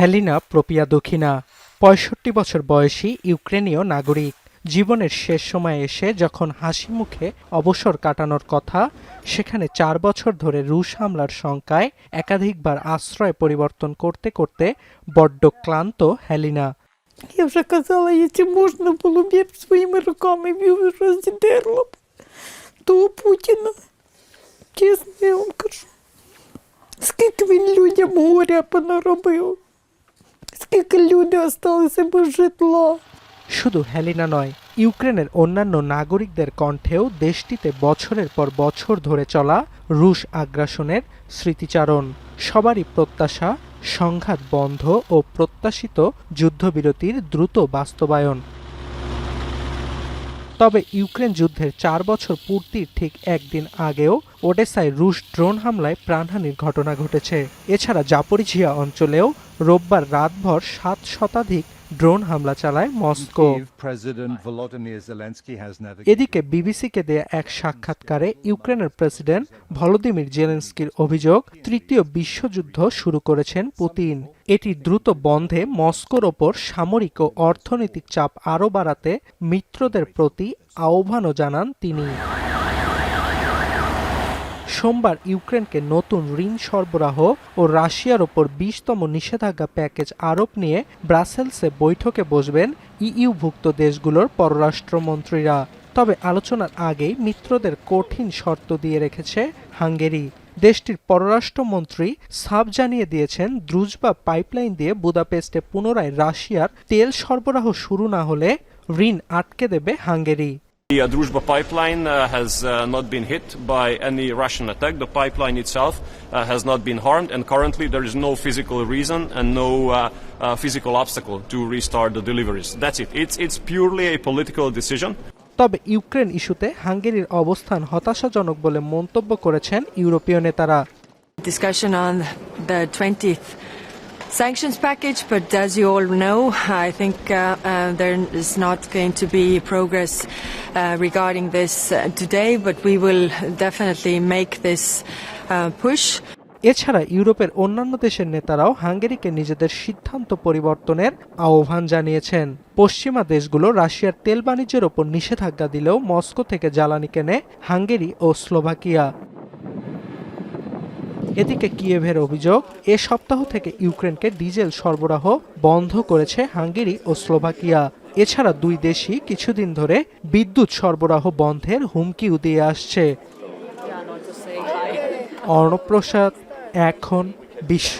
Helena প্রপিয়াদোখিনা ৬৫ বছর বয়সী ইউক্রেনীয় নাগরিক। জীবনের শেষ সময়ে এসে যখন হাসি মুখে অবসর কাটানোর কথা, সেখানে ৪ বছর ধরে রুশ হামলার শঙ্কায় একাধিকবার আশ্রয় পরিবর্তন করতে করতে বড্ড ক্লান্ত হেলিনা। Я вже казала, якщо можна було б, я б своїми руками роздерла б того Путіна. Чесно, я вам кажу. Скільки він людям горя понаробив, скільки люди осталися без житла. শুধু হেলিনা নয়, ইউক্রেনের অন্যান্য নাগরিকদের কণ্ঠেও দেশটিতে বছরের পর বছর ধরে চলা রুশ আগ্রাসনের স্মৃতিচারণ। সবারই প্রত্যাশা সংঘাত বন্ধ ও প্রত্যাশিত যুদ্ধবিরতির দ্রুত বাস্তবায়ন। তবে ইউক্রেন যুদ্ধের ৪ বছর পূর্তির ঠিক একদিন আগেও ওডেসায় রুশ ড্রোন হামলায় প্রাণহানির ঘটনা ঘটেছে। এছাড়া জাপোরিঝিয়া অঞ্চলেও রোববার রাতভর ৭ শতাধিক ড্রোন হামলা চালায় মস্কো। এদিকে বিবিসিকে দেয়া এক সাক্ষাৎকারে ইউক্রেনের প্রেসিডেন্ট ভলোদিমির জেলেনস্কির অভিযোগ, তৃতীয় বিশ্বযুদ্ধ শুরু করেছেন পুতিন। এটি দ্রুত বন্ধে মস্কোর ওপর সামরিক ও অর্থনৈতিক চাপ আরও বাড়াতে মিত্রদের প্রতি আহ্বানও জানান তিনি। সোমবার ইউক্রেনকে নতুন ঋণ সরবরাহ ও রাশিয়ার ওপর ২০তম নিষেধাজ্ঞা প্যাকেজ আরোপ নিয়ে ব্রাসেলসে বৈঠকে বসবেন ইইউভুক্ত দেশগুলোর পররাষ্ট্রমন্ত্রীরা। তবে আলোচনার আগেই মিত্রদের কঠিন শর্ত দিয়ে রেখেছে হাঙ্গেরি। দেশটির পররাষ্ট্রমন্ত্রী সাফ জানিয়ে দিয়েছেন, দ্রুজবা পাইপলাইন দিয়ে বুদাপেস্টে পুনরায় রাশিয়ার তেল সরবরাহ শুরু না হলে ঋণ আটকে দেবে Hungary. The Druzhba pipeline has not been hit by any Russian attack. The pipeline itself has not been harmed, and currently there is no physical reason and no physical obstacle to restart the deliveries. That's it. It's purely a political decision. তবে Ukraine ইস্যুতে হাঙ্গেরির অবস্থান হতাশাজনক বলে মন্তব্য করেছেন ইউরোপীয় নেতারা। Discussion on the 20th sanctions package, but as you all know, I think there is not going to be progress regarding this today, but we will definitely make this push. এছাড়া ইউরোপের অন্যান্য দেশের নেতারাও হাঙ্গেরিকে নিজেদের সিদ্ধান্ত পরিবর্তনের আহ্বান জানিয়েছেন। পশ্চিমা দেশগুলো রাশিয়ার তেল বাণিজ্যের ওপর নিষেধাজ্ঞা দিলেও মস্কো থেকে জ্বালানি কেনে হাঙ্গেরি ও স্লোভাকিয়া। এদিকে কিয়েভের অভিযোগ, এ সপ্তাহ থেকে ইউক্রেনকে ডিজেল সরবরাহ বন্ধ করেছে হাঙ্গেরি ও স্লোভাকিয়া। এছাড়া দুই দেশই কিছুদিন ধরে বিদ্যুৎ সরবরাহ বন্ধের হুমকিও দিয়ে আসছে। অর্ণব প্রসাদ, এখন বিশ্ব।